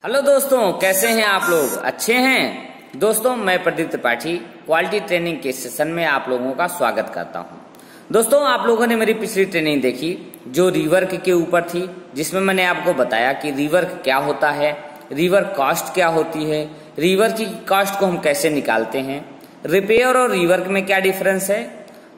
Hello दोस्तों, कैसे हैं आप लोग? अच्छे हैं दोस्तों। मैं प्रदीप त्रिपाठी क्वालिटी ट्रेनिंग के सेशन में आप लोगों का स्वागत करता हूं। दोस्तों, आप लोगों ने मेरी पिछली ट्रेनिंग देखी जो रिवर्क के ऊपर थी, जिसमें मैंने आपको बताया कि रिवर्क क्या होता है, रिवर्क कॉस्ट क्या होती है, रिवर्क की कॉस्ट को हम कैसे निकालते हैं, रिपेयर और रिवर्क में क्या डिफरेंस है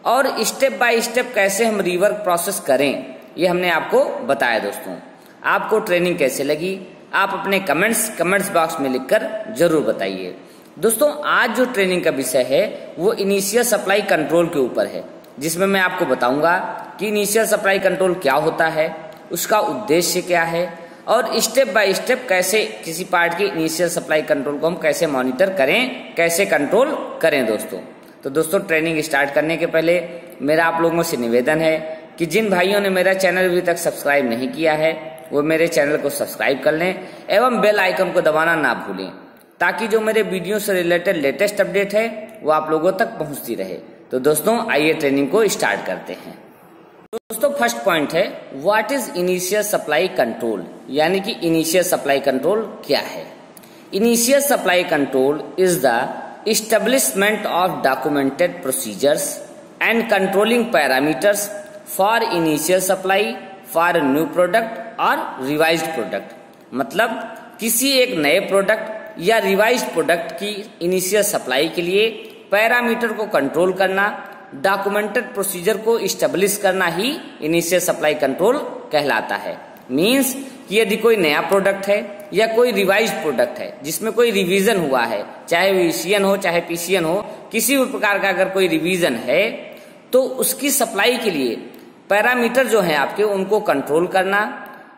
और स्टेप बाय स्टेप कैसे हम रिवर्क प्रोसेस करें, ये हमने आपको बताया। दोस्तों, आपको ट्रेनिंग कैसे लगी आप अपने कमेंट्स बॉक्स में लिखकर जरूर बताइए। दोस्तों, आज जो ट्रेनिंग का विषय है वो इनिशियल सप्लाई कंट्रोल के ऊपर है, जिसमें मैं आपको बताऊंगा कि इनिशियल सप्लाई कंट्रोल क्या होता है, उसका उद्देश्य क्या है और स्टेप बाय स्टेप कैसे किसी पार्ट के इनिशियल सप्लाई कंट्रोल को हम कैसे मॉनिटर करें, कैसे कंट्रोल करें। दोस्तों ट्रेनिंग स्टार्ट करने के पहले मेरा आप लोगों से निवेदन है कि जिन भाइयों ने मेरा चैनल अभी तक सब्सक्राइब नहीं किया है वो मेरे चैनल को सब्सक्राइब कर लें एवं बेल आइकन को दबाना ना भूलें, ताकि जो मेरे वीडियो से रिलेटेड लेटेस्ट अपडेट है वो आप लोगों तक पहुंचती रहे। तो दोस्तों, आइए ट्रेनिंग को स्टार्ट करते हैं। दोस्तों, फर्स्ट पॉइंट है what is initial supply control, यानी कि इनिशियल सप्लाई कंट्रोल क्या है। Initial supply control is the establishment of documented procedures and controlling parameters for initial supply for new product और रिवाइज्ड प्रोडक्ट। मतलब किसी एक नए प्रोडक्ट या रिवाइज्ड प्रोडक्ट की इनिशियल सप्लाई के लिए पैरामीटर को कंट्रोल करना, डॉक्यूमेंटेड प्रोसीजर को इस्टेब्लिश करना ही इनिशियल सप्लाई कंट्रोल कहलाता है। मींस कि यदि कोई नया प्रोडक्ट है या कोई रिवाइज्ड प्रोडक्ट है जिसमें कोई रिवीजन हुआ है, चाहे वो ईसीएन हो चाहे पीसीएन हो, किसी भी प्रकार का अगर कोई रिवीजन है तो उसकी सप्लाई के लिए पैरामीटर जो है आपके उनको कंट्रोल करना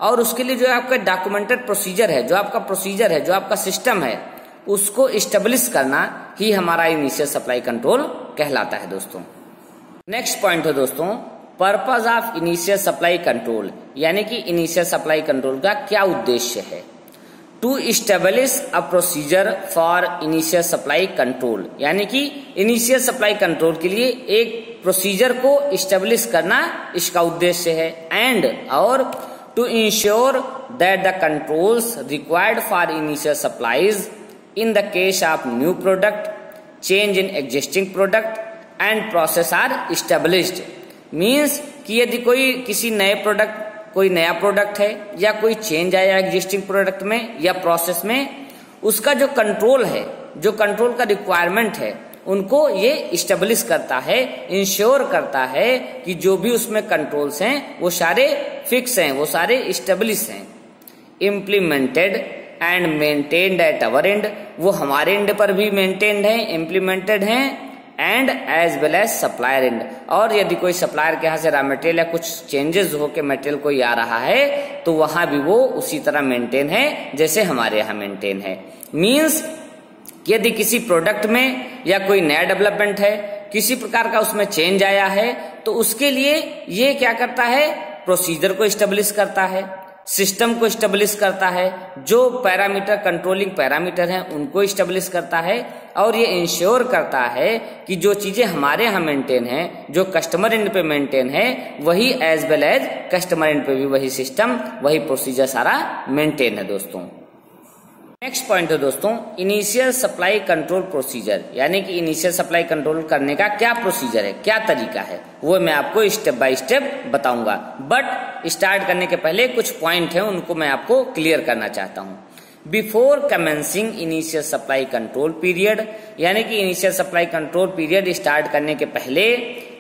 और उसके लिए जो आपका डॉक्यूमेंटेड प्रोसीजर है, जो आपका प्रोसीजर है, जो आपका सिस्टम है, उसको इस्टेब्लिश करना ही हमारा इनिशियल सप्लाई कंट्रोल कहलाता है। दोस्तों, नेक्स्ट पॉइंट है दोस्तों purpose of initial supply control, यानी कि इनिशियल सप्लाई कंट्रोल का क्या उद्देश्य है। To establish a procedure for initial supply control, यानी कि इनिशियल सप्लाई कंट्रोल के लिए एक प्रोसीजर को इस्टेब्लिश करना इसका उद्देश्य है। एंड और to ensure that the controls required for initial supplies in the case of new product, change in existing product and process are established. Means कि यदि किसी नए प्रोडक्ट कोई नया प्रोडक्ट है या कोई चेंज आया एग्जिस्टिंग प्रोडक्ट में या प्रोसेस में, उसका जो कंट्रोल है, जो कंट्रोल का रिक्वायरमेंट है, उनको ये इस्टेब्लिश करता है, इंश्योर करता है कि जो भी उसमें कंट्रोल्स हैं वो सारे फिक्स हैं, वो सारे इस्टेब्लिश हैं। Implemented and maintained at our end, वो हमारे एंड पर भी मेंटेन्ड है, इम्प्लीमेंटेड हैं and as well as supplier end. और यदि कोई सप्लायर के यहाँ से रॉ मटेरियल या कुछ चेंजेस होकर मटेरियल कोई आ रहा है तो वहां भी वो उसी तरह मेंटेन है जैसे हमारे यहाँ मेंटेन है। मीन्स यदि किसी प्रोडक्ट में या कोई नया डेवलपमेंट है, किसी प्रकार का उसमें चेंज आया है, तो उसके लिए ये क्या करता है, प्रोसीजर को इस्टेब्लिश करता है, सिस्टम को इस्टेब्लिश करता है, जो पैरामीटर कंट्रोलिंग पैरामीटर हैं उनको इस्टेब्लिश करता है और ये इंश्योर करता है कि जो चीजें हमारे यहाँ मेंटेन है, जो कस्टमर एंड पे मेंटेन है, वही as well as customer end पे भी वही सिस्टम, वही प्रोसीजर सारा मेंटेन है। दोस्तों, नेक्स्ट पॉइंट है दोस्तों इनिशियल सप्लाई कंट्रोल प्रोसीजर, यानी कि इनिशियल सप्लाई कंट्रोल करने का क्या प्रोसीजर है, क्या तरीका है, वो मैं आपको स्टेप बाय स्टेप बताऊंगा। बट स्टार्ट करने के पहले कुछ पॉइंट है उनको मैं आपको क्लियर करना चाहता हूं। Before commencing initial supply control period, यानी कि initial supply control period start करने के पहले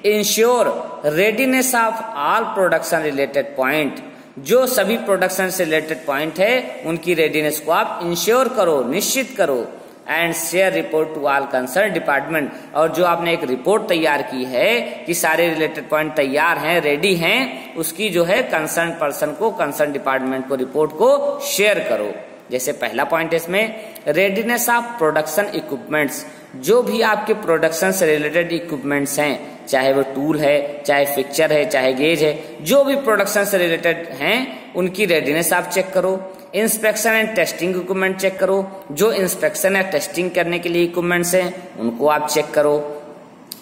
ensure readiness of all production related point, जो सभी प्रोडक्शन से रिलेटेड पॉइंट है उनकी रेडीनेस को आप इंश्योर करो, निश्चित करो। And share report to all concern department, और जो आपने एक रिपोर्ट तैयार की है कि सारे रिलेटेड पॉइंट तैयार हैं, रेडी हैं, उसकी जो है कंसर्न पर्सन को, कंसर्न डिपार्टमेंट को रिपोर्ट को शेयर करो। जैसे पहला पॉइंट है इसमें रेडीनेस ऑफ प्रोडक्शन इक्विपमेंट्स, जो भी आपके प्रोडक्शन से रिलेटेड इक्विपमेंट्स हैं, चाहे वो टूल है, चाहे फिक्चर है, चाहे गेज है, जो भी प्रोडक्शन से रिलेटेड हैं उनकी रेडीनेस आप चेक करो। Inspection and testing equipment check करो, जो इंस्पेक्शन या टेस्टिंग करने के लिए इक्विपमेंट्स हैं उनको आप चेक करो।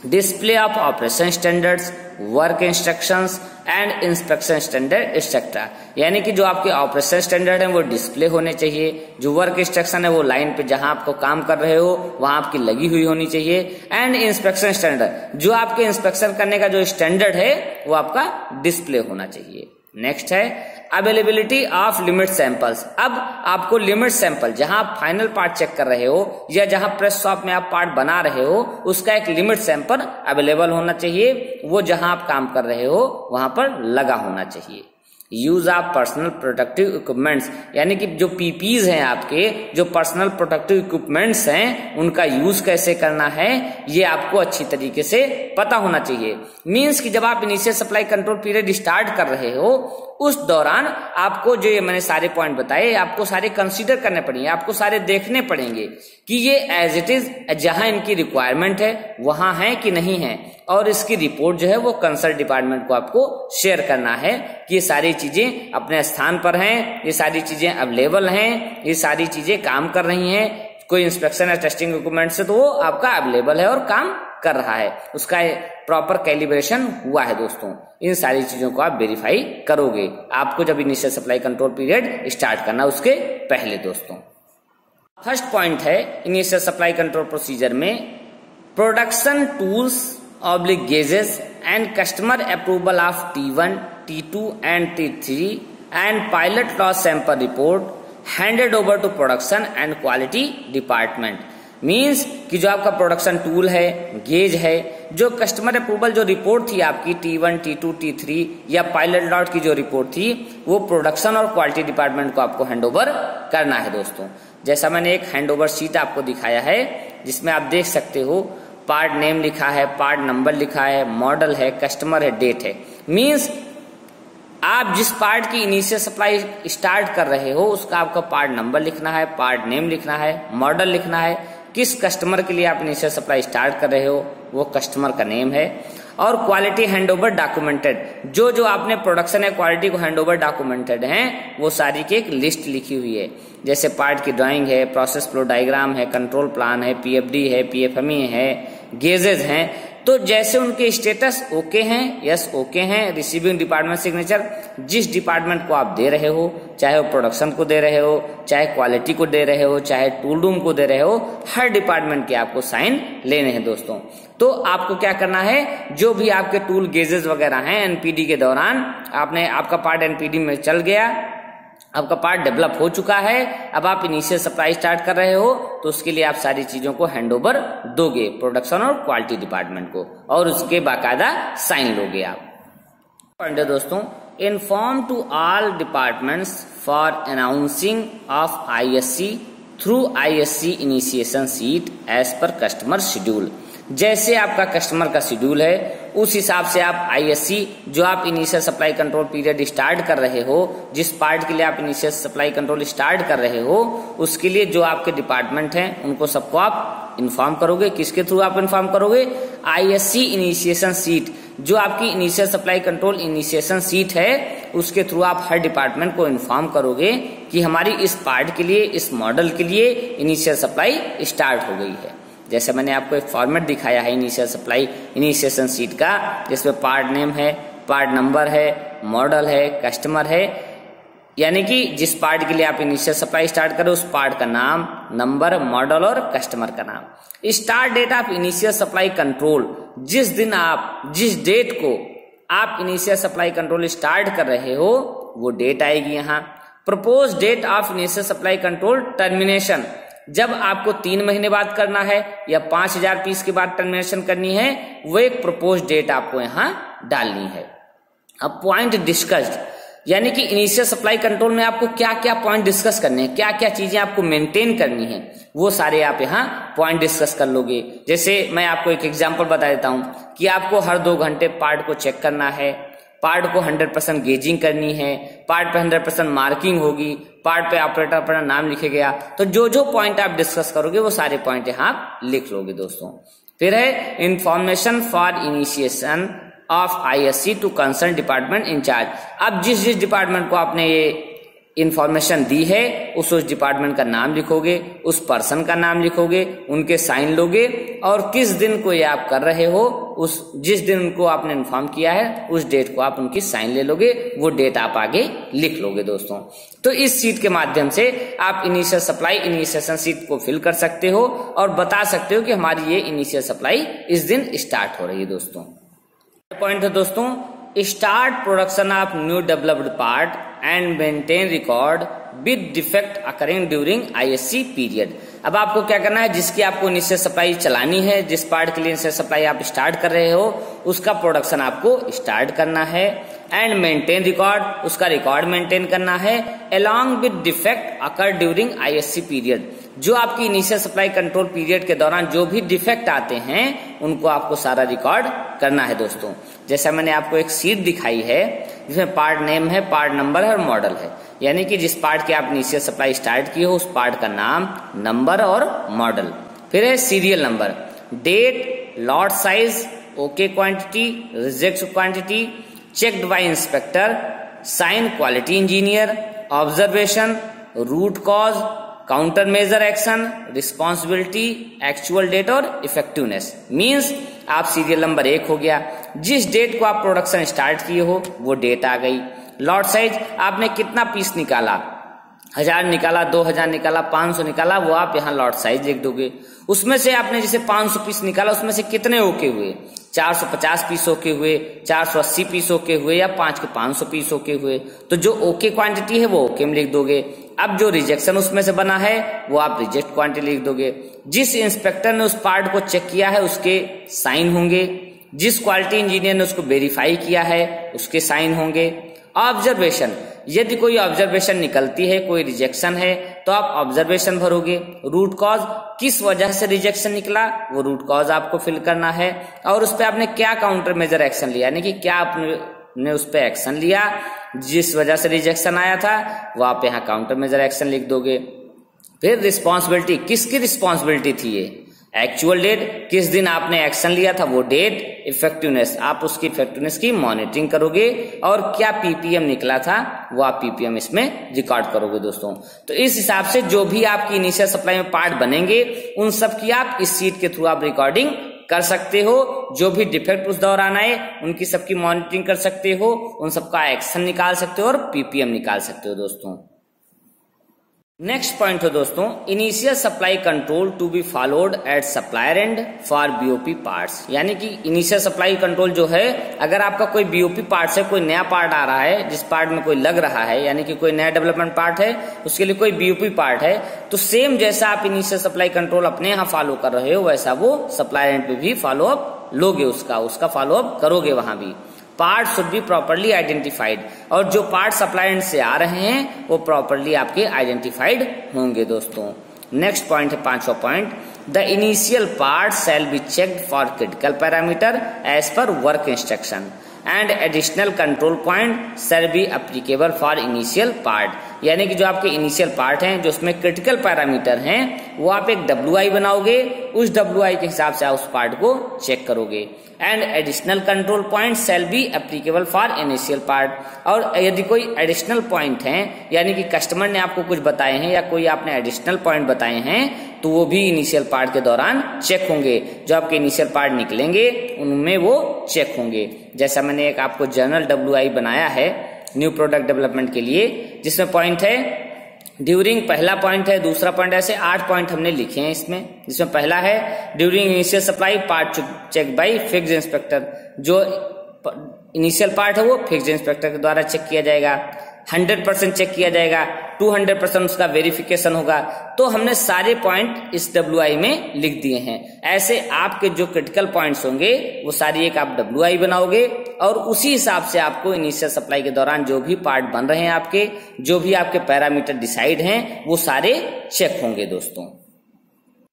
Display of operation standards, work instructions and inspection standard etcetera. यानी कि जो आपके ऑपरेशन स्टैंडर्ड है वो डिस्प्ले होने चाहिए, जो वर्क इंस्ट्रक्शन है वो लाइन पे जहां आपको काम कर रहे हो वहां आपकी लगी हुई होनी चाहिए। एंड इंस्पेक्शन स्टैंडर्ड, जो आपके इंस्पेक्शन करने का जो स्टैंडर्ड है वो आपका डिस्प्ले होना चाहिए। नेक्स्ट है अवेलेबिलिटी ऑफ लिमिट सैंपल्स। अब आपको लिमिट सैंपल, जहां आप फाइनल पार्ट चेक कर रहे हो या जहां प्रेस शॉप में आप पार्ट बना रहे हो, उसका एक लिमिट सैंपल अवेलेबल होना चाहिए, वो जहां आप काम कर रहे हो वहां पर लगा होना चाहिए। Use of personal protective equipments, यानी कि जो पीपीज हैं आपके, जो पर्सनल प्रोटेक्टिव इक्विपमेंट्स हैं, उनका यूज कैसे करना है ये आपको अच्छी तरीके से पता होना चाहिए। मींस कि जब आप initial supply control period start कर रहे हो उस दौरान आपको जो ये मैंने सारे पॉइंट बताए आपको सारे कंसीडर करने पड़ेंगे, आपको सारे देखने पड़ेंगे कि ये एज इट इज जहां इनकी रिक्वायरमेंट है वहां है कि नहीं है, और इसकी रिपोर्ट जो है वो कंसर्न डिपार्टमेंट को आपको शेयर करना है कि ये सारी चीजें अपने स्थान पर हैं, ये सारी चीजें अवेलेबल हैं, ये सारी चीजें काम कर रही हैं। कोई इंस्पेक्शन या टेस्टिंग इक्विपमेंट से तो वो आपका अवेलेबल है और काम कर रहा है, उसका प्रॉपर कैलिब्रेशन हुआ है। दोस्तों इन सारी चीजों को आप वेरीफाई करोगे आपको जब initial supply control period start करना उसके पहले। दोस्तों फर्स्ट पॉइंट है इनिशियल सप्लाई कंट्रोल प्रोसीजर में production tools oblique gauges and customer approval of T1, T2 and T3 and pilot loss sample report handed over to production and quality department. Means कि जो आपका production tool है, gauge है, जो customer approval जो report थी आपकी T1, T2, T3 या पायलट लॉट की जो रिपोर्ट थी वो प्रोडक्शन और क्वालिटी डिपार्टमेंट को आपको हैंडओवर करना है। दोस्तों जैसा मैंने एक हैंडओवर शीट आपको दिखाया है जिसमें आप देख सकते हो पार्ट नेम लिखा है, पार्ट नंबर लिखा है, मॉडल है, कस्टमर है, डेट है। मींस आप जिस पार्ट की इनिशियल सप्लाई स्टार्ट कर रहे हो उसका आपका पार्ट नंबर लिखना है, पार्ट नेम लिखना है, मॉडल लिखना है, किस कस्टमर के लिए आप इनिशियल सप्लाई स्टार्ट कर रहे हो वो कस्टमर का नेम है, और क्वालिटी हैंडओवर डॉक्यूमेंटेड, जो जो आपने प्रोडक्शन या क्वालिटी को हैंडओवर डॉक्यूमेंटेड हैं वो सारी की एक लिस्ट लिखी हुई है। जैसे पार्ट की ड्राइंग है, प्रोसेस फ्लो डायग्राम है, कंट्रोल प्लान है, पीएफडी है, पीएफएमई है, गेजेस हैं। तो जैसे उनके स्टेटस ओके हैं, यस ओके हैं, रिसीविंग डिपार्टमेंट सिग्नेचर, जिस डिपार्टमेंट को आप दे रहे हो, चाहे वो प्रोडक्शन को दे रहे हो, चाहे क्वालिटी को दे रहे हो, चाहे टूल रूम को दे रहे हो, हर डिपार्टमेंट के आपको साइन लेने हैं। दोस्तों तो आपको क्या करना है, जो भी आपके टूल गेजेस वगैरह हैं एनपीडी के दौरान आपका पार्ट एनपीडी में चल गया, आपका पार्ट डेवलप हो चुका है, अब आप इनिशियल सप्लाई स्टार्ट कर रहे हो तो उसके लिए आप सारी चीजों को हैंडओवर दोगे प्रोडक्शन और क्वालिटी डिपार्टमेंट को, और उसके बाकायदा साइन लोगे आप। पॉइंट है दोस्तों, inform to all departments for announcing of ISC through ISC initiation sheet as per customer schedule. जैसे आपका कस्टमर का शेड्यूल है उस हिसाब से आप ISC जो आप initial supply control period start कर रहे हो, जिस पार्ट के लिए आप इनिशियल सप्लाई कंट्रोल स्टार्ट कर रहे हो उसके लिए जो आपके डिपार्टमेंट हैं उनको सबको आप इन्फॉर्म करोगे। किसके थ्रू आप इन्फॉर्म करोगे, ISC इनिशिएशन सीट, जो आपकी initial supply control initiation seat है उसके थ्रू आप हर डिपार्टमेंट को इन्फॉर्म करोगे कि हमारी इस पार्ट के लिए, इस मॉडल के लिए इनिशियल सप्लाई स्टार्ट हो गई है। जैसे मैंने आपको एक फॉर्मेट दिखाया है इनिशियल सप्लाई इनिशिएशन सीट का, जिसमें पार्ट नेम है, पार्ट नंबर है, मॉडल है, कस्टमर है, यानी कि जिस पार्ट के लिए आप इनिशियल सप्लाई स्टार्ट करें उस पार्ट का नाम, नंबर, मॉडल और कस्टमर का नाम। Start date of initial supply control, जिस दिन आप, जिस डेट को आप इनिशियल सप्लाई कंट्रोल स्टार्ट कर रहे हो वो डेट आएगी यहाँ। Propose date of initial supply control termination, जब आपको 3 महीने बाद करना है या 5000 पीस के बाद टर्मिनेशन करनी है वो एक प्रपोज डेट आपको यहाँ डालनी है। अब पॉइंट डिस्कस्ड, यानी कि इनिशियल सप्लाई कंट्रोल में आपको क्या क्या पॉइंट डिस्कस करने हैं, क्या क्या चीजें आपको मेंटेन करनी है, वो सारे आप यहाँ पॉइंट डिस्कस कर लोगे। जैसे मैं आपको एक एग्जांपल बता देता हूँ कि आपको हर 2 घंटे पार्ट को चेक करना है, पार्ट को 100% गेजिंग करनी है, पार्ट पे 100% मार्किंग होगी, पार्ट पे ऑपरेटर अपना नाम लिखे गया, तो जो जो पॉइंट आप डिस्कस करोगे वो सारे पॉइंट यहाँ आप लिख लोगे। दोस्तों फिर है information for initiation of ISC to concern department incharge. अब जिस जिस डिपार्टमेंट को आपने ये इंफॉर्मेशन दी है उस डिपार्टमेंट का नाम लिखोगे, उस पर्सन का नाम लिखोगे, उनके साइन लोगे और किस दिन को ये आप कर रहे हो, उस जिस दिन उनको आपने इन्फॉर्म किया है उस डेट को आप उनकी साइन ले लोगे, वो डेट आप आगे लिख लोगे दोस्तों। तो इस शीट के माध्यम से आप इनिशियल सप्लाई इनिशिएशन शीट को फिल कर सकते हो और बता सकते हो कि हमारी ये इनिशियल सप्लाई इस दिन स्टार्ट हो रही है दोस्तों। पॉइंट है दोस्तों, start production of new developed part and maintain record with defect occurring during ISC period. अब आपको क्या करना है, जिसकी आपको इनिशियल सप्लाई चलानी है, जिस पार्ट के लिए इनिशियल सप्लाई आप स्टार्ट कर रहे हो उसका प्रोडक्शन आपको स्टार्ट करना है एंड मेंटेन रिकॉर्ड, उसका रिकॉर्ड मेंटेन करना है along with defect occur during ISC period. जो आपकी इनिशियल सप्लाई कंट्रोल पीरियड के दौरान जो भी डिफेक्ट आते हैं उनको आपको सारा रिकॉर्ड करना है दोस्तों। जैसा मैंने आपको एक शीट दिखाई है जिसमें पार्ट नेम है, पार्ट नंबर है और मॉडल है, यानी कि जिस पार्ट की आप इनिशियल सप्लाई स्टार्ट किए हो उस पार्ट का नाम, नंबर और मॉडल। फिर है serial number, date, lot size, okay quantity, reject quantity, checked by inspector, sign quality engineer, observation, root cause, counter measure action, responsibility, actual date और इफेक्टिवनेस। मींस आप सीरियल नंबर 1 हो गया, जिस डेट को आप प्रोडक्शन स्टार्ट किए हो वो डेट आ गई। लॉट साइज, आपने कितना पीस निकाला, 1000 निकाला, 2000 निकाला, 500 निकाला, वो आप यहाँ लॉट साइज लिख दोगे। उसमें से आपने जैसे 500 पीस निकाला, उसमें से कितने ओके हुए, 450 पीस ओके हुए, 480 पीस ओके हुए या 5 के 500 पीस ओके हुए, तो जो ओके क्वांटिटी है वो ओके में लिख दोगे। अब जो रिजेक्शन उसमें से बना है वो आप रिजेक्ट क्वांटिटी लिख दोगे। जिस इंस्पेक्टर ने उस पार्ट को चेक किया है उसके साइन होंगे, जिस क्वालिटी इंजीनियर ने उसको वेरीफाई किया है उसके साइन होंगे। ऑब्जर्वेशन, यदि कोई ऑब्जर्वेशन निकलती है, कोई रिजेक्शन है तो आप ऑब्जर्वेशन भरोगे। रूट कॉज, किस वजह से रिजेक्शन निकला वो रूट कॉज आपको फिल करना है और उस पर आपने क्या काउंटर मेजर एक्शन लिया, यानी कि क्या आपने उस पर एक्शन लिया जिस वजह से रिजेक्शन आया था, वो आप यहाँ काउंटर मेजर एक्शन लिख दोगे। फिर रिस्पॉन्सिबिलिटी, किसकी रिस्पॉन्सिबिलिटी थी ये, एक्चुअल डेट, किस दिन आपने एक्शन लिया था वो डेट, इफेक्टिवनेस, आप उसकी इफेक्टिवनेस की मॉनिटरिंग करोगे और क्या पीपीएम निकला था वो आप पीपीएम इसमें रिकॉर्ड करोगे दोस्तों। तो इस हिसाब से जो भी आपकी इनिशियल सप्लाई में पार्ट बनेंगे उन सब की आप इस शीट के थ्रू आप रिकॉर्डिंग कर सकते हो। जो भी डिफेक्ट उस दौरान आए उनकी सबकी मॉनिटरिंग कर सकते हो, उन सबका एक्शन निकाल सकते हो और पीपीएम निकाल सकते हो दोस्तों। नेक्स्ट पॉइंट है दोस्तों, initial supply control to be followed at supplier and for BOP parts. यानी कि इनिशियल सप्लाई कंट्रोल जो है, अगर आपका कोई बीओपी पार्ट से कोई नया पार्ट आ रहा है जिस पार्ट में कोई लग रहा है, यानी कि कोई नया डेवलपमेंट पार्ट है उसके लिए कोई बीओपी पार्ट है, तो सेम जैसा आप इनिशियल सप्लाई कंट्रोल अपने यहाँ फॉलो कर रहे हो वैसा वो सप्लायर एंड पे भी फॉलो अप लोगे, उसका फॉलो अप करोगे वहां भी। Part should be properly identified, और जो पार्ट सप्लाई एंड से आ रहे हैं वो प्रॉपरली आपके आइडेंटिफाइड होंगे दोस्तों। नेक्स्ट पॉइंट है 5वां point, the initial part shall be checked for critical parameter as per work instruction and additional control point shall be applicable for initial part. यानी कि जो आपके इनिशियल पार्ट हैं जो उसमें क्रिटिकल पैरामीटर हैं वो आप एक WI बनाओगे, उस WI के हिसाब से आप उस पार्ट को चेक करोगे। And additional control point shall be applicable for initial part, और यदि कोई एडिशनल पॉइंट हैं यानी कि कस्टमर ने आपको कुछ बताए हैं या कोई आपने एडिशनल पॉइंट बताए हैं तो वो भी इनिशियल पार्ट के दौरान चेक होंगे। जो आपके इनिशियल पार्ट निकलेंगे उनमें वो चेक होंगे। जैसा मैंने एक आपको जनरल WI बनाया है न्यू प्रोडक्ट डेवलपमेंट के लिए, जिसमें पॉइंट है ड्यूरिंग, पहला पॉइंट है, दूसरा पॉइंट, ऐसे 8 पॉइंट हमने लिखे हैं इसमें। जिसमें पहला है during initial supply part check by fixed inspector, जो इनिशियल पार्ट है वो फिक्स्ड इंस्पेक्टर के द्वारा चेक किया जाएगा, 100% चेक किया जाएगा, 200% उसका वेरिफिकेशन होगा। तो हमने सारे पॉइंट इस WI में लिख दिए हैं। ऐसे आपके जो क्रिटिकल पॉइंट्स होंगे वो सारी एक आप WI बनाओगे और उसी हिसाब से आपको इनिशियल सप्लाई के दौरान जो भी पार्ट बन रहे हैं आपके, जो भी आपके पैरामीटर डिसाइड हैं वो सारे चेक होंगे दोस्तों।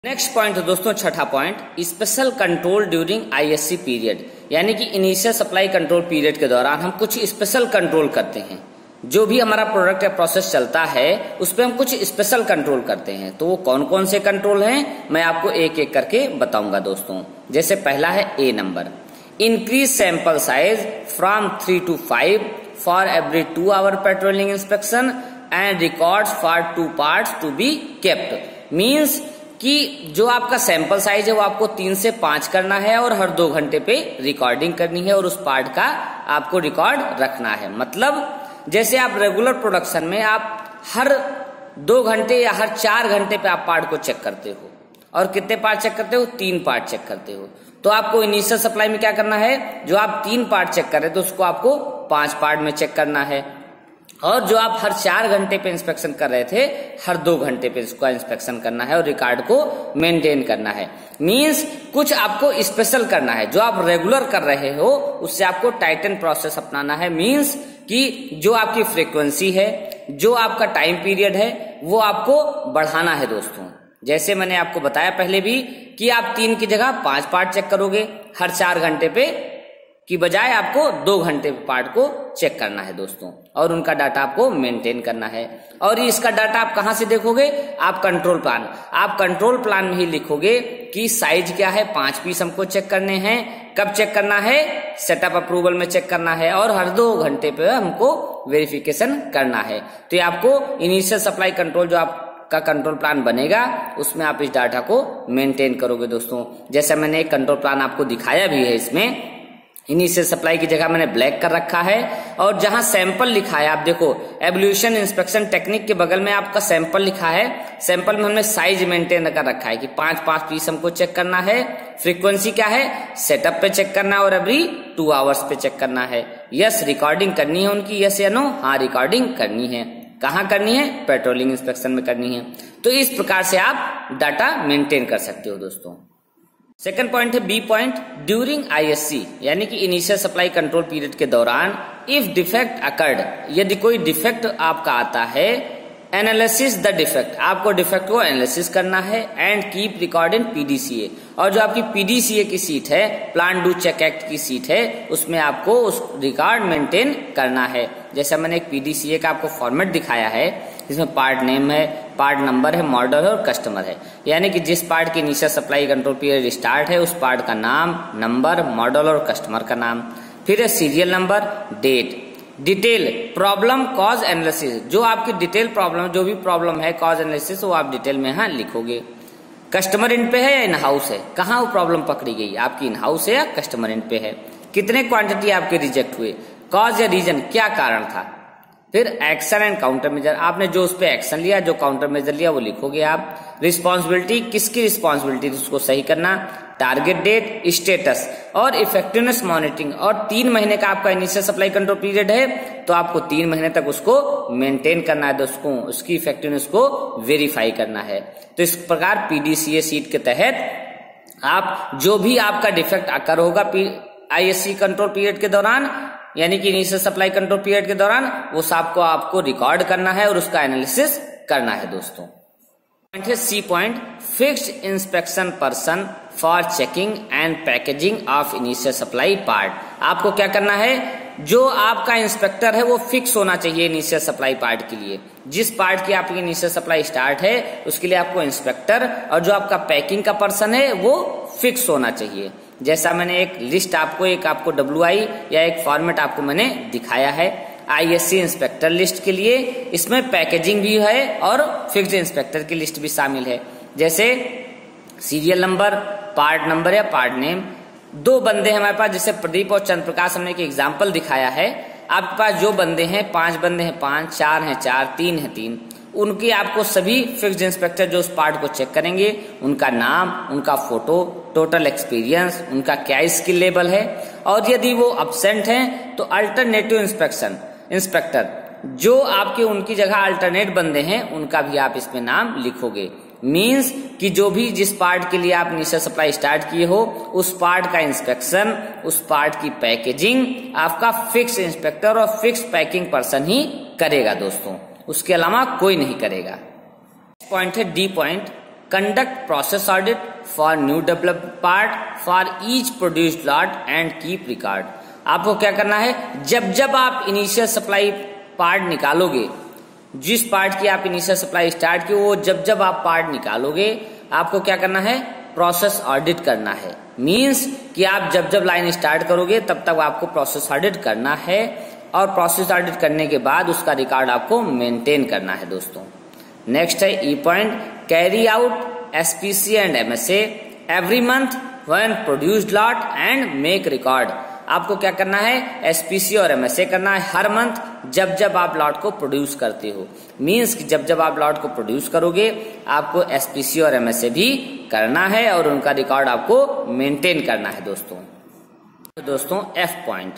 नेक्स्ट पॉइंट है दोस्तों 6वां point, special control during ISC period. यानी कि इनिशियल सप्लाई कंट्रोल पीरियड के दौरान हम कुछ स्पेशल कंट्रोल करते हैं। जो भी हमारा प्रोडक्ट या प्रोसेस चलता है उस पर हम कुछ स्पेशल कंट्रोल करते हैं। तो वो कौन कौन से कंट्रोल हैं मैं आपको एक एक करके बताऊंगा दोस्तों। जैसे पहला है A number, increase sample size from 3 to 5 for every 2 hour patrolling inspection and records for 2 parts to be kept. Means कि जो आपका सैंपल साइज है वो आपको 3 से 5 करना है और हर 2 घंटे पे रिकॉर्डिंग करनी है और उस पार्ट का आपको रिकॉर्ड रखना है। मतलब जैसे आप रेगुलर प्रोडक्शन में आप हर 2 घंटे या हर 4 घंटे पे आप पार्ट को चेक करते हो, और कितने पार्ट चेक करते हो? 3 पार्ट चेक करते हो। तो आपको इनिशियल सप्लाई में क्या करना है? जो आप 3 पार्ट चेक कर रहे थे उसको आपको 5 पार्ट में चेक करना है, और जो आप हर 4 घंटे पे इंस्पेक्शन कर रहे थे हर 2 घंटे पे इसका इंस्पेक्शन करना है और रिकॉर्ड को मेंटेन करना है। मींस कुछ आपको स्पेशल करना है, जो आप रेगुलर कर रहे हो उससे आपको टाइटन प्रोसेस अपनाना है। मींस कि जो आपकी फ्रीक्वेंसी है, जो आपका टाइम पीरियड है, वो आपको बढ़ाना है दोस्तों। जैसे मैंने आपको बताया पहले भी कि आप 3 की जगह 5 पार्ट चेक करोगे हर 4 घंटे पे की बजाय आपको 2 घंटे पार्ट को चेक करना है दोस्तों, और उनका डाटा आपको मेंटेन करना है। और इसका डाटा आप कहां से देखोगे? आप कंट्रोल प्लान में ही लिखोगे कि साइज क्या है, 5 पीस हमको चेक करने हैं, कब चेक करना है? सेटअप अप्रूवल में चेक करना है, और हर 2 घंटे पे हमको वेरिफिकेशन करना है। तो ये आपको इनिशियल सप्लाई कंट्रोल जो आपका कंट्रोल प्लान बनेगा उसमें आप इस डाटा को मेंटेन करोगे दोस्तों। जैसा मैंने एक कंट्रोल प्लान आपको दिखाया भी है, इसमें इनिशियल सप्लाई की जगह मैंने ब्लैक कर रखा है, और जहां सैंपल लिखा है आप देखो एवोल्यूशन इंस्पेक्शन टेक्निक के बगल में आपका सैंपल लिखा है। सैंपल में हमने साइज मेंटेन कर रखा है कि 5 पीस हमको चेक करना है। फ्रीक्वेंसी क्या है? सेटअप पे चेक करना है और एवरी 2 आवर्स पे चेक करना है। यस, रिकॉर्डिंग करनी है उनकी, यस या नो? हाँ, रिकॉर्डिंग करनी है। कहाँ करनी है? पेट्रोलिंग इंस्पेक्शन में करनी है। तो इस प्रकार से आप डाटा मेंटेन कर सकते हो दोस्तों। सेकंड पॉइंट है बी पॉइंट, ड्यूरिंग आईएससी यानी कि इनिशियल सप्लाई कंट्रोल पीरियड के दौरान इफ डिफेक्ट अकर्ड, यदि कोई डिफेक्ट आपका आता है, एनालिसिस द डिफेक्ट, आपको डिफेक्ट को एनालिसिस करना है, and keep record in PDCA, और जो आपकी पीडीसीए की सीट है, प्लान डू चेक एक्ट की सीट है, उसमें आपको उस रिकॉर्ड मेंटेन करना है। जैसा मैंने एक पीडीसीए का आपको फॉर्मेट दिखाया है, इसमें पार्ट नेम है, पार्ट नंबर है, मॉडल है और कस्टमर है। यानी कि जिस पार्ट की initial supply control period start है उस पार्ट का नाम, नंबर, मॉडल और कस्टमर का नाम, फिर है serial number, date, detail, problem, cause analysis, जो आपकी डिटेल प्रॉब्लम, जो भी प्रॉब्लम है, कॉज एनालिसिस वो आप डिटेल में यहाँ लिखोगे। कस्टमर इन पे है या इन हाउस है, कहाँ वो प्रॉब्लम पकड़ी गई, आपकी इन हाउस है या कस्टमर इन पे है, कितने क्वांटिटी आपके रिजेक्ट हुए, कॉज या रीजन, क्या कारण था, फिर एक्शन एंड काउंटर मेजर, आपने जो उस पर एक्शन लिया, जो काउंटर मेजर लिया वो लिखोगे आप। रिस्पॉन्सिबिलिटी, किसकी रिस्पॉन्सिबिलिटी उसको सही करना, टारगेट डेट, स्टेटस और इफेक्टिवनेस मॉनिटरिंग। और 3 महीने का आपका इनिशियल सप्लाई कंट्रोल पीरियड है तो आपको 3 महीने तक उसको मेंटेन करना है दोस्तों, उसकी इफेक्टिवनेस को वेरीफाई करना है। तो इस प्रकार पीडीसीए सीट के तहत आप जो भी आपका डिफेक्ट अकर होगा आईएससी कंट्रोल पीरियड के दौरान, यानी कि इनिशियल सप्लाई कंट्रोल पीरियड के दौरान, वो सबको आपको रिकॉर्ड करना है और उसका एनालिसिस करना है दोस्तों। पॉइंट है C point, fixed inspection person for checking and packaging of initial supply part. आपको क्या करना है, जो आपका इंस्पेक्टर है वो फिक्स होना चाहिए इनिशियल सप्लाई पार्ट के लिए। जिस पार्ट की आपकी इनिशियल सप्लाई स्टार्ट है उसके लिए आपको इंस्पेक्टर, और जो आपका पैकिंग का पर्सन है वो फिक्स होना चाहिए। जैसा मैंने एक लिस्ट आपको WI या एक फॉर्मेट आपको मैंने दिखाया है आईएससी इंस्पेक्टर लिस्ट के लिए, इसमें पैकेजिंग भी है और फिक्स्ड इंस्पेक्टर की लिस्ट भी शामिल है। जैसे सीरियल नंबर, पार्ट नंबर या पार्ट नेम। 2 बंदे हमारे पास, जैसे प्रदीप और चंद्र प्रकाश, हमने एक एग्जाम्पल दिखाया है। आपके पास जो बंदे हैं, 5 बंदे हैं 5, 4 हैं 4, 3 हैं 3, उनकी आपको सभी फिक्स्ड इंस्पेक्टर जो उस पार्ट को चेक करेंगे, उनका नाम, उनका फोटो, टोटल एक्सपीरियंस, उनका क्या स्किल लेवल है, और यदि वो अब्सेंट हैं तो अल्टरनेटिव इंस्पेक्टर जो आपके उनकी जगह अल्टरनेट बंदे हैं उनका भी आप इसमें नाम लिखोगे। मींस कि जो भी जिस पार्ट के लिए आप इनिशियल सप्लाई स्टार्ट किए हो उस पार्ट का इंस्पेक्शन, उस पार्ट की पैकेजिंग आपका फिक्स इंस्पेक्टर और फिक्स पैकिंग पर्सन ही करेगा दोस्तों, उसके अलावा कोई नहीं करेगा। पॉइंट है D point, conduct process audit for new developed part for each produced lot and keep record. आपको क्या करना है, जब आप इनिशियल सप्लाई पार्ट निकालोगे, जिस पार्ट की आप इनिशियल सप्लाई स्टार्ट की, वो जब आप पार्ट निकालोगे आपको क्या करना है, प्रोसेस ऑडिट करना है। मींस कि आप जब लाइन स्टार्ट करोगे तब तक आपको प्रोसेस ऑडिट करना है, और प्रोसेस ऑडिट करने के बाद उसका रिकॉर्ड आपको मेंटेन करना है दोस्तों। नेक्स्ट है ई point, carry out SPC and MSA every month when produced lot and make record. आपको क्या करना है, एसपीसी और एमएसए करना है हर मंथ जब जब आप लॉट को प्रोड्यूस करते हो। मींस कि जब जब आप लॉट को प्रोड्यूस करोगे आपको एसपीसी और एमएसए भी करना है और उनका रिकॉर्ड आपको मेंटेन करना है दोस्तों। तो दोस्तों F point,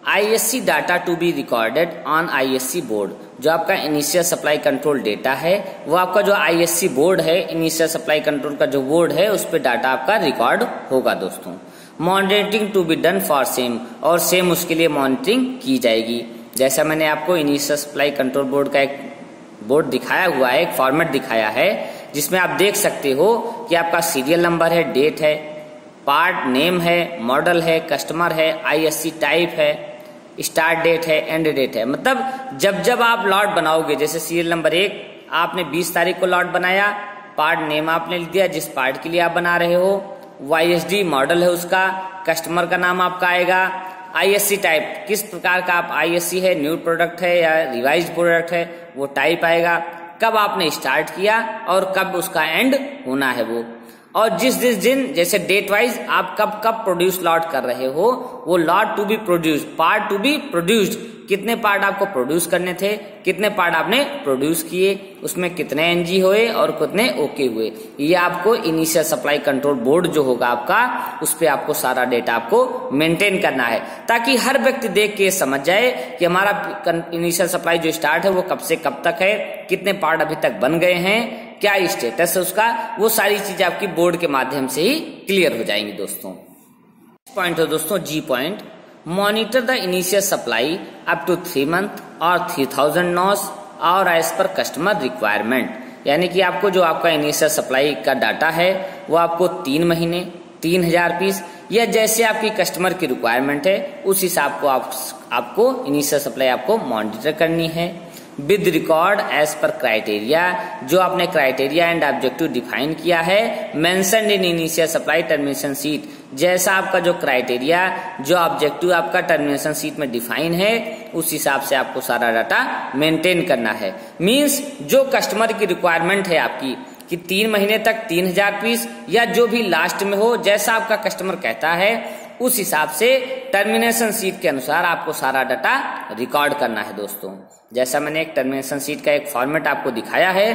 ISC data to be recorded on ISC board. जो आपका इनिशियल सप्लाई कंट्रोल डेटा है वो आपका जो आईएससी बोर्ड है, इनिशियल सप्लाई कंट्रोल का जो बोर्ड है, उस पर डाटा आपका रिकॉर्ड होगा दोस्तों। Monitoring to be done for same, और सेम उसके लिए मॉनिटरिंग की जाएगी। जैसा मैंने आपको इनिशियल सप्लाई कंट्रोल बोर्ड का एक बोर्ड दिखाया हुआ है, एक फॉर्मेट दिखाया है, जिसमें आप देख सकते हो कि आपका सीरियल नंबर है, डेट है, पार्ट नेम है, मॉडल है, कस्टमर है, आईएससी टाइप है, स्टार्ट डेट है, एंड डेट है। मतलब जब जब आप लॉट बनाओगे, जैसे सीरियल नंबर 1 आपने 20 तारीख को लॉट बनाया, पार्ट नेम आपने लिख दिया जिस पार्ट के लिए आप बना रहे हो, वाईएसडी मॉडल है उसका, कस्टमर का नाम आपका आएगा, आईएससी टाइप किस प्रकार का आप आईएससी है, न्यू प्रोडक्ट है या रिवाइज्ड प्रोडक्ट है, वो टाइप आएगा, कब आपने स्टार्ट किया और कब उसका एंड होना है वो, और जिस दिन जैसे डेट वाइज आप कब कब प्रोड्यूस लॉट कर रहे हो, वो lot to be produced, part to be produced, कितने पार्ट आपको प्रोड्यूस करने थे, कितने पार्ट आपने प्रोड्यूस किए, उसमें कितने एनजी हुए और कितने ओके हुए। ये आपको इनिशियल सप्लाई कंट्रोल बोर्ड जो होगा आपका, उस पे आपको सारा डेटा आपको मेंटेन करना है, ताकि हर व्यक्ति देख के समझ जाए कि हमारा इनिशियल सप्लाई जो स्टार्ट है वो कब से कब तक है, कितने पार्ट अभी तक बन गए हैं, क्या स्टेटस है उसका, वो सारी चीजें आपकी बोर्ड के माध्यम से ही क्लियर हो जाएंगी दोस्तों। पॉइंट है दोस्तों जी point, monitor the initial supply up to 3 month और 3000 नॉस और एज पर कस्टमर रिक्वायरमेंट। यानी कि आपको जो आपका इनिशियल सप्लाई का डाटा है वो आपको 3 महीने 3000 पीस या जैसे आपकी कस्टमर की रिक्वायरमेंट है उस हिसाब को आपको इनिशियल सप्लाई आपको मॉनिटर करनी है with record as per criteria. जो आपने क्राइटेरिया एंड ऑब्जेक्टिव डिफाइन किया है mentioned in initial supply termination sheet, जैसा आपका जो क्राइटेरिया जो ऑब्जेक्टिव आपका टर्मिनेशन शीट में डिफाइन है उस हिसाब से आपको सारा डाटा मेंटेन करना है। मींस जो कस्टमर की रिक्वायरमेंट है आपकी कि 3 महीने तक 3000 पीस या जो भी लास्ट में हो, जैसा आपका कस्टमर कहता है उस हिसाब से टर्मिनेशन शीट के अनुसार आपको सारा डाटा रिकॉर्ड करना है दोस्तों। जैसा मैंने एक टर्मिनेशन शीट का एक फॉर्मेट आपको दिखाया है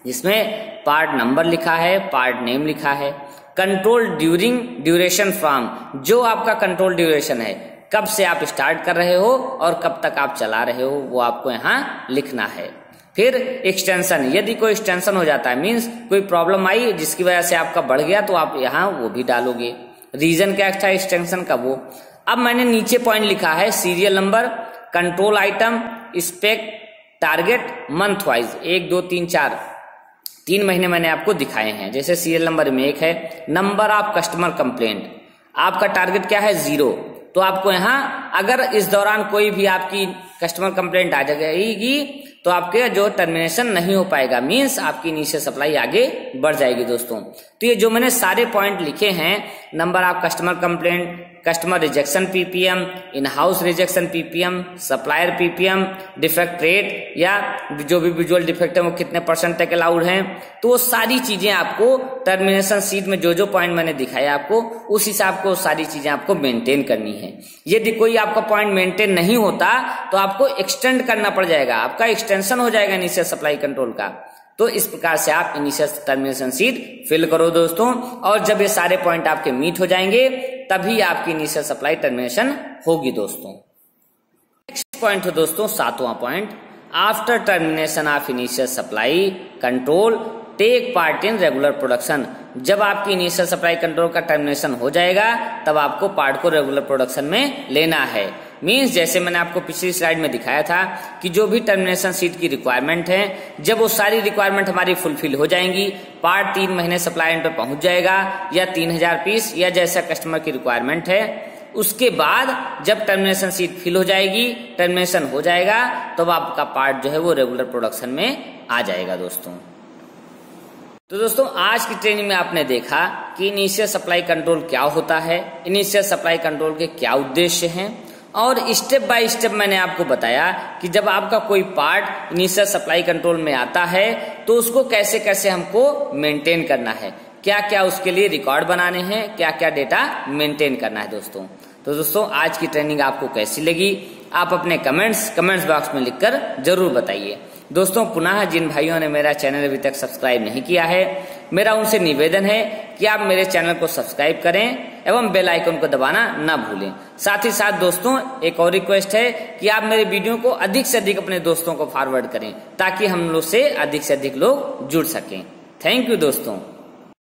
जिसमें पार्ट नंबर लिखा है, पार्ट नेम लिखा है, कंट्रोल ड्यूरिंग ड्यूरेशन फ्रॉम, जो आपका कंट्रोल ड्यूरेशन है कब से आप स्टार्ट कर रहे हो और कब तक आप चला रहे हो वो आपको यहाँ लिखना है। फिर एक्सटेंशन, यदि कोई एक्सटेंशन हो जाता है मींस कोई प्रॉब्लम आई जिसकी वजह से आपका बढ़ गया तो आप यहाँ वो भी डालोगे। रीजन क्या था एक्सटेंशन का वो। अब मैंने नीचे पॉइंट लिखा है serial number, control item, spec, target month wise 1 2 3 4 3 महीने मैंने आपको दिखाए हैं। जैसे सीरियल नंबर में 1 है नंबर ऑफ कस्टमर कंप्लेंट, आपका टारगेट क्या है 0, तो आपको यहाँ अगर इस दौरान कोई भी आपकी कस्टमर कंप्लेंट आ जाएगी तो आपके जो टर्मिनेशन नहीं हो पाएगा, मींस आपकी इनिशियल सप्लाई आगे बढ़ जाएगी दोस्तों। तो ये जो मैंने सारे पॉइंट लिखे हैं, number of customer complaint, customer rejection ppm, in house rejection ppm, supplier ppm, defect rate या जो भी विजुअल डिफेक्ट है वो कितने % तक अलाउड हैं, तो वो सारी चीजें आपको टर्मिनेशन शीट में जो जो पॉइंट मैंने दिखाया आपको उस हिसाब को सारी चीजें आपको मेंटेन करनी है। यदि कोई आपका पॉइंट मेंटेन नहीं होता तो आपको एक्सटेंड करना पड़ जाएगा, आपका एक्सटेंशन हो जाएगा इनिशियल सप्लाई कंट्रोल का। तो इस प्रकार से आप इनिशियल टर्मिनेशन शीट फिल करो दोस्तों, और जब ये सारे पॉइंट आपके मीट हो जाएंगे तभी आपकी इनिशियल सप्लाई टर्मिनेशन होगी दोस्तों। नेक्स्ट पॉइंट है दोस्तों 7वां point, after termination of initial supply control take part in regular production. जब आपकी इनिशियल सप्लाई कंट्रोल का टर्मिनेशन हो जाएगा तब आपको पार्ट को रेगुलर प्रोडक्शन में लेना है। मींस जैसे मैंने आपको पिछली स्लाइड में दिखाया था कि जो भी टर्मिनेशन शीट की रिक्वायरमेंट है, जब वो सारी रिक्वायरमेंट हमारी फुलफिल हो जाएंगी, पार्ट 3 महीने सप्लाई एंड पर पहुंच जाएगा या 3000 पीस या जैसा कस्टमर की रिक्वायरमेंट है, उसके बाद जब टर्मिनेशन शीट फिल हो जाएगी, टर्मिनेशन हो जाएगा, तब आपका पार्ट जो है वो रेगुलर प्रोडक्शन में आ जाएगा दोस्तों। तो दोस्तों आज की ट्रेनिंग में आपने देखा कि इनिशियल सप्लाई कंट्रोल क्या होता है, इनिशियल सप्लाई कंट्रोल के क्या उद्देश्य हैं और स्टेप बाय स्टेप मैंने आपको बताया कि जब आपका कोई पार्ट इनिशियल सप्लाई कंट्रोल में आता है तो उसको कैसे कैसे हमको मेंटेन करना है, क्या क्या उसके लिए रिकॉर्ड बनाने हैं, क्या क्या डेटा मेंटेन करना है दोस्तों। तो दोस्तों आज की ट्रेनिंग आपको कैसी लगी आप अपने कमेंट्स बॉक्स में लिखकर जरूर बताइए। दोस्तों पुनः जिन भाइयों ने मेरा चैनल अभी तक सब्सक्राइब नहीं किया है, मेरा उनसे निवेदन है कि आप मेरे चैनल को सब्सक्राइब करें एवं बेल आइकन को दबाना ना भूलें। साथ ही साथ दोस्तों एक और रिक्वेस्ट है कि आप मेरे वीडियो को अधिक से अधिक अपने दोस्तों को फॉरवर्ड करें ताकि हम लोग से अधिक लोग जुड़ सकें। थैंक यू दोस्तों।